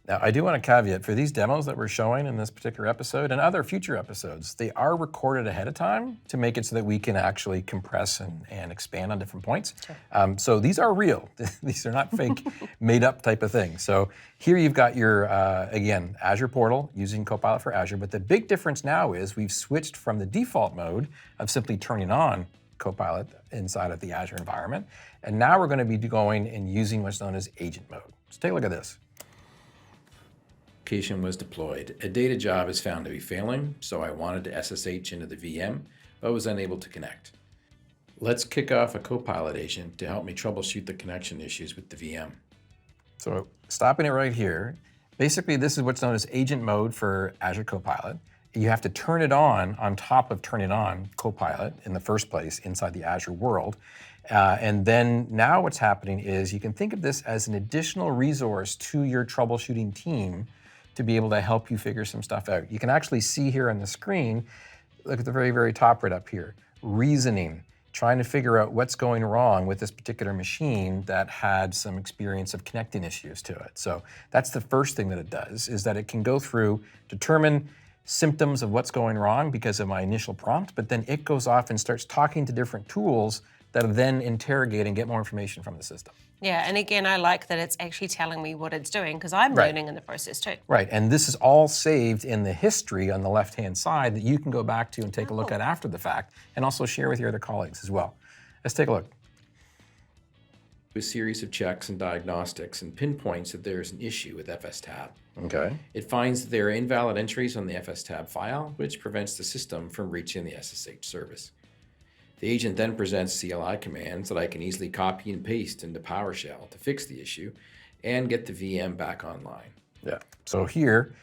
Now, I do want to caveat, for these demos that we're showing in this particular episode and other future episodes, they are recorded ahead of time to make it so that we can actually compress and expand on different points. Sure. So these are real. These are not fake, made up type of things. So here you've got your, again, Azure portal using Copilot for Azure, but the big difference now is we've switched from the default mode of simply turning on Copilot inside of the Azure environment, and now we're going to be going and using what's known as agent mode. So take a look at this. Application was deployed. A data job is found to be failing, so I wanted to SSH into the VM, but was unable to connect. Let's kick off a Copilot agent to help me troubleshoot the connection issues with the VM. So stopping it right here, basically this is what's known as agent mode for Azure Copilot. You have to turn it on top of turning on Copilot in the first place inside the Azure world. And then now what's happening is you can think of this as an additional resource to your troubleshooting team to be able to help you figure some stuff out. You can actually see here on the screen, look at the very, very top right up here, reasoning, trying to figure out what's going wrong with this particular machine that had some experience of connecting issues to it. So that's the first thing that it does, is that it can go through, determine symptoms of what's going wrong because of my initial prompt, but then it goes off and starts talking to different tools that then interrogate and get more information from the system. Yeah, and again, I like that it's actually telling me what it's doing because I'm learning in the process too. Right, and this is all saved in the history on the left-hand side that you can go back to and take a look at after the fact and also share with your other colleagues as well. Let's take a look. A series of checks and diagnostics and pinpoints that there's an issue with FSTab. Okay. It finds that there are invalid entries on the FSTab file, which prevents the system from reaching the SSH service. The agent then presents CLI commands that I can easily copy and paste into PowerShell to fix the issue and get the VM back online. Yeah. So here,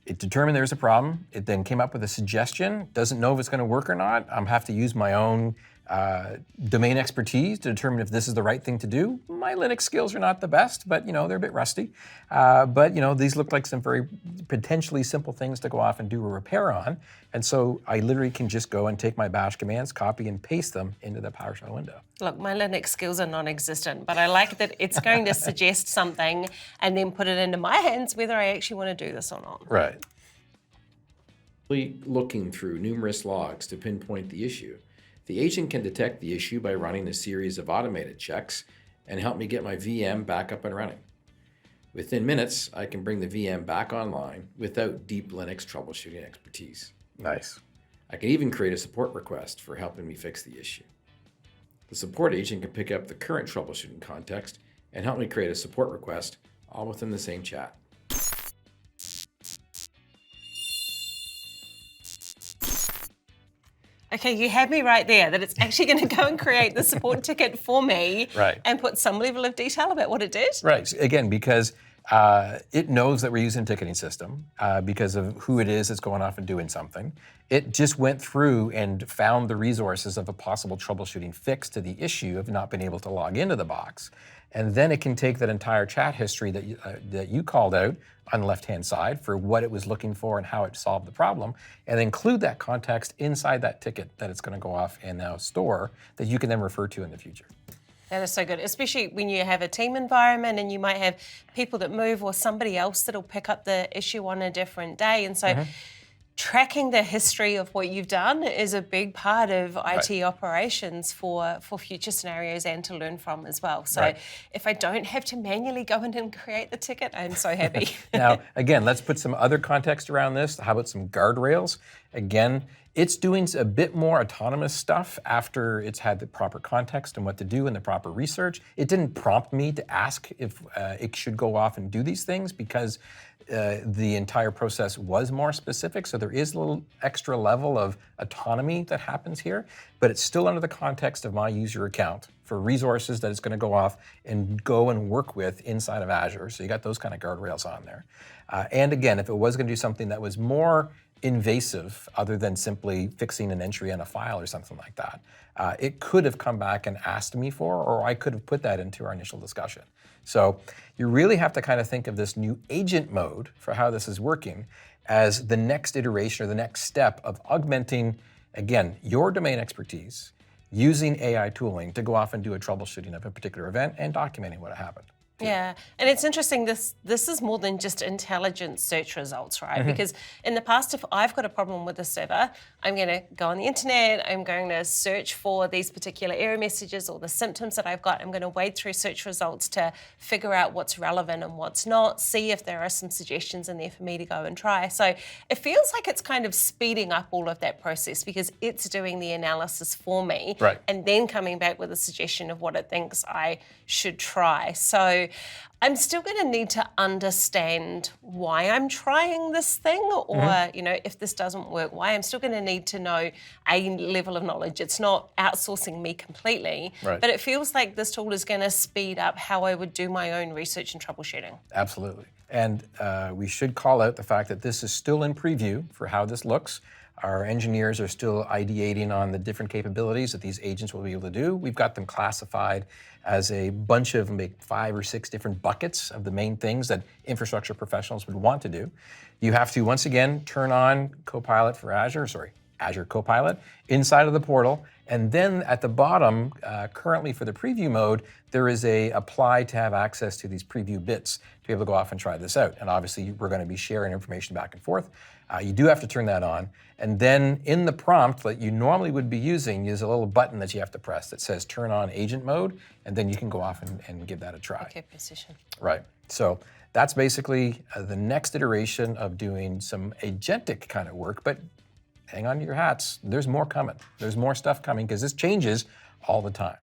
it determined there's a problem. It then came up with a suggestion. Doesn't know if it's going to work or not. I'm have to use my own domain expertise to determine if this is the right thing to do. My Linux skills are not the best, but they're a bit rusty. But these look like some very potentially simple things to go off and do a repair on. And so I literally can just go and take my bash commands, copy and paste them into the PowerShell window. Look, my Linux skills are non-existent, but I like that it's going to suggest something and then put it into my hands whether I actually want to do this or not. Right. Looking through numerous logs to pinpoint the issue, the agent can detect the issue by running a series of automated checks and help me get my VM back up and running. Within minutes, I can bring the VM back online without deep Linux troubleshooting expertise. Nice. I can even create a support request for helping me fix the issue. The support agent can pick up the current troubleshooting context and help me create a support request all within the same chat. Okay, you had me right there, that it's actually going to go and create the support ticket for me and put some level of detail about what it did. Right, again, because it knows that we're using a ticketing system because of who it is that's going off and doing something. It just went through and found the resources of a possible troubleshooting fix to the issue of not being able to log into the box. And then it can take that entire chat history that you called out on the left-hand side for what it was looking for and how it solved the problem, and include that context inside that ticket that it's going to go off and now store that you can then refer to in the future. That is so good, especially when you have a team environment and you might have people that move or somebody else that'll pick up the issue on a different day. And so tracking the history of what you've done is a big part of IT operations for future scenarios and to learn from as well. So if I don't have to manually go in and create the ticket, I'm so happy. Now, again, let's put some other context around this. How about some guardrails? Again, it's doing a bit more autonomous stuff after it's had the proper context and what to do and the proper research. It didn't prompt me to ask if it should go off and do these things because the entire process was more specific. So there is a little extra level of autonomy that happens here, but it's still under the context of my user account for resources that it's going to go off and go and work with inside of Azure. So you got those kind of guardrails on there. And again, if it was going to do something that was more invasive other than simply fixing an entry in a file or something like that, it could have come back and asked me for, or I could have put that into our initial discussion. So you really have to kind of think of this new agent mode for how this is working as the next iteration or the next step of augmenting, again, your domain expertise using AI tooling to go off and do a troubleshooting of a particular event and documenting what happened. Yeah, and it's interesting. This is more than just intelligent search results, right? Because in the past, if I've got a problem with a server, I'm going to go on the internet. I'm going to search for these particular error messages or the symptoms that I've got. I'm going to wade through search results to figure out what's relevant and what's not. See if there are some suggestions in there for me to go and try. So it feels like it's kind of speeding up all of that process because it's doing the analysis for me, Right. and then coming back with a suggestion of what it thinks I should try. So I'm still going to need to understand why I'm trying this thing, or if this doesn't work, why. I'm still going to need to know a level of knowledge. It's not outsourcing me completely, Right. but it feels like this tool is going to speed up how I would do my own research and troubleshooting. Absolutely. And we should call out the fact that this is still in preview for how this looks. Our engineers are still ideating on the different capabilities that these agents will be able to do. We've got them classified as a bunch of maybe 5 or 6 different buckets of the main things that infrastructure professionals would want to do. You have to, once again, turn on Copilot for Azure Copilot inside of the portal. And then at the bottom, currently for the preview mode, there is a apply to have access to these preview bits to be able to go off and try this out. And obviously, we're going to be sharing information back and forth. You do have to turn that on. And then in the prompt that you normally would be using is a little button that you have to press that says turn on agent mode, and then you can go off and give that a try. Okay, precision. Right. So that's basically the next iteration of doing some agentic kind of work, but hang on to your hats. There's more coming. There's more stuff coming because this changes all the time.